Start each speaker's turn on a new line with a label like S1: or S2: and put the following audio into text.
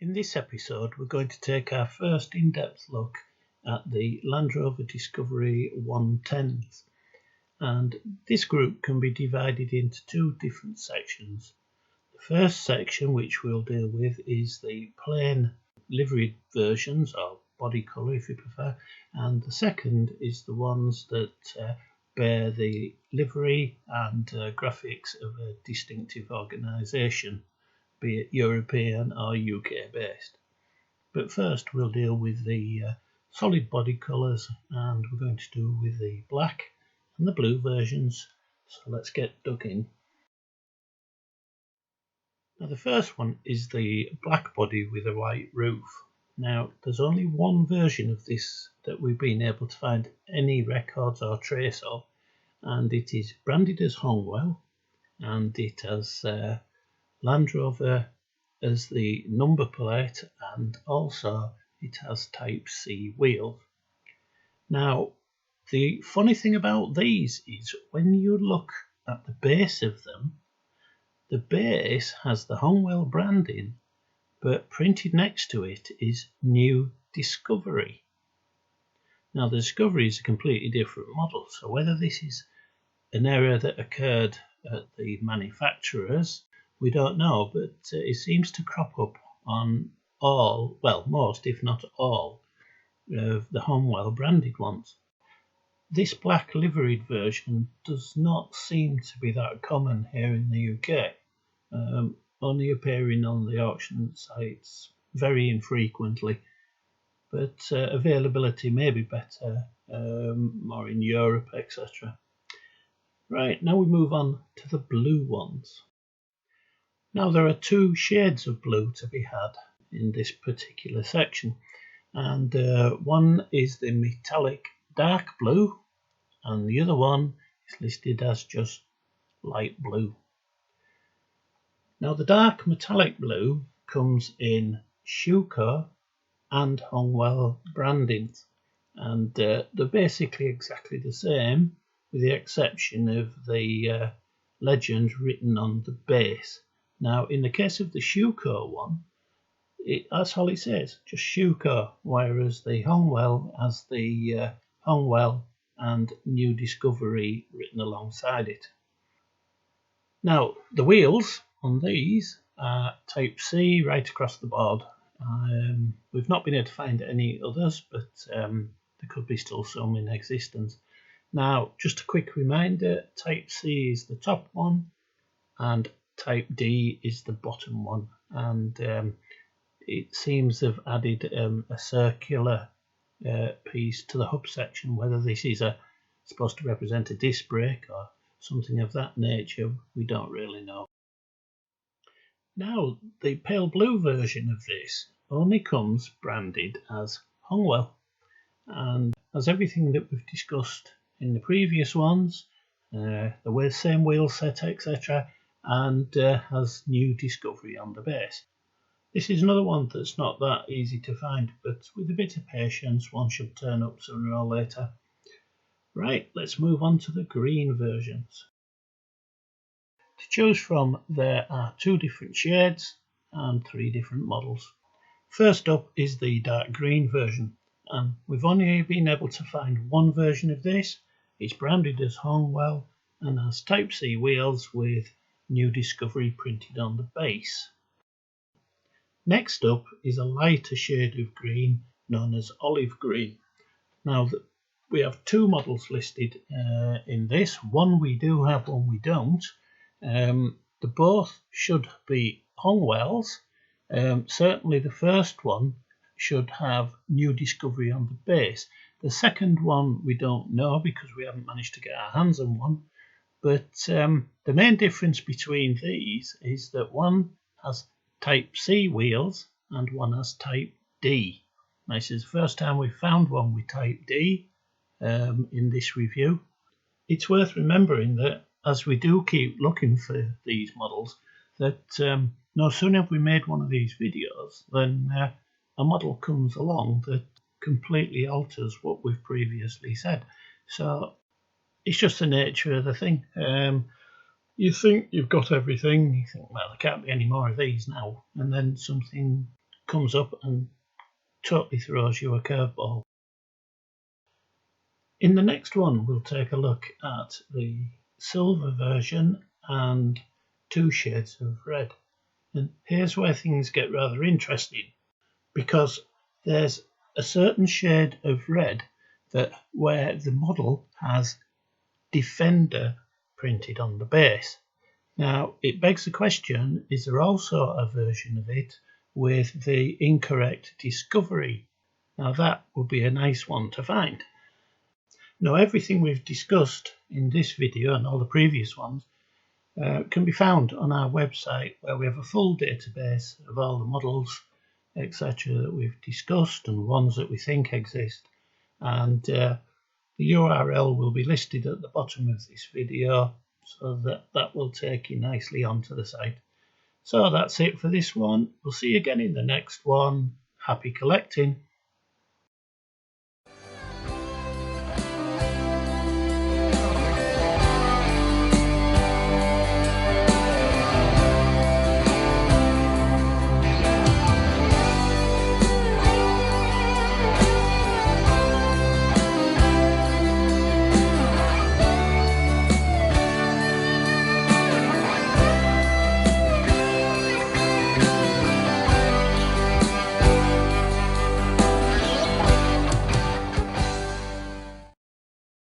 S1: In this episode, we're going to take our first in-depth look at the Land Rover Discovery 110s, and this group can be divided into two different sections. The first section, which we'll deal with, is the plain liveried versions, or body colour if you prefer, and the second is the ones that bear the livery and graphics of a distinctive organisation, be it European or UK based. But first we'll deal with the solid body colours, and we're going to do with the black and the blue versions. So let's get dug in. Now the first one is the black body with a white roof. Now there's only one version of this that we've been able to find any records or trace of, and it is branded as Hongwell, and it has Land Rover as the number plate, and also it has Type C wheels. Now the funny thing about these is when you look at the base of them, the base has the Hongwell branding, but printed next to it is New Discovery. Now the Discovery is a completely different model, so whether this is an error that occurred at the manufacturers, we don't know, but it seems to crop up on all, well, most if not all, of the Hongwell branded ones. This black liveried version does not seem to be that common here in the UK, only appearing on the auction sites very infrequently, but availability may be better more in Europe, etc. Right, now we move on to the blue ones. Now there are two shades of blue to be had in this particular section, and one is the metallic dark blue, and the other one is listed as just light blue. Now the dark metallic blue comes in Schuco and Hongwell brandings, and they're basically exactly the same, with the exception of the legend written on the base. Now, in the case of the Schuco one, that's all it says, just Schuco, whereas the Hongwell has the Hongwell and New Discovery written alongside it. Now, the wheels on these are Type C right across the board. We've not been able to find any others, but there could be still some in existence. Now, just a quick reminder, Type C is the top one, and Type D is the bottom one, and it seems they've added a circular piece to the hub section. Whether this is supposed to represent a disc brake or something of that nature, we don't really know. Now, the pale blue version of this only comes branded as Hongwell, and as everything that we've discussed in the previous ones, the same wheel set, etc., and has New Discovery on the base. This is another one that's not that easy to find, but with a bit of patience one should turn up sooner or later. Right, let's move on to the green versions. To choose from, there are two different shades and three different models. First up is the dark green version, and we've only been able to find one version of this. It's branded as Hongwell and has Type C wheels with New Discovery printed on the base. Next up is a lighter shade of green known as olive green. Now we have two models listed in this. One we do have, one we don't. The both should be Hongwells. Certainly the first one should have New Discovery on the base. The second one we don't know because we haven't managed to get our hands on one. But the main difference between these is that one has Type C wheels and one has Type D. Now, this is the first time we've found one with Type D in this review. It's worth remembering that as we do keep looking for these models, that no sooner have we made one of these videos than a model comes along that completely alters what we've previously said. So it's just the nature of the thing. You think you've got everything, you think, well, there can't be any more of these now, and then something comes up and totally throws you a curveball. In the next one, we'll take a look at the silver version and 2 shades of red. And here's where things get rather interesting, because there's a certain shade of red where the model has Defender printed on the base. Now, it begs the question, is there also a version of it with the incorrect Discovery? Now, that would be a nice one to find. Now, everything we've discussed in this video and all the previous ones can be found on our website, where we have a full database of all the models, etc. that we've discussed and ones that we think exist. And the URL will be listed at the bottom of this video, so that will take you nicely onto the site. So that's it for this one. We'll see you again in the next one. Happy collecting.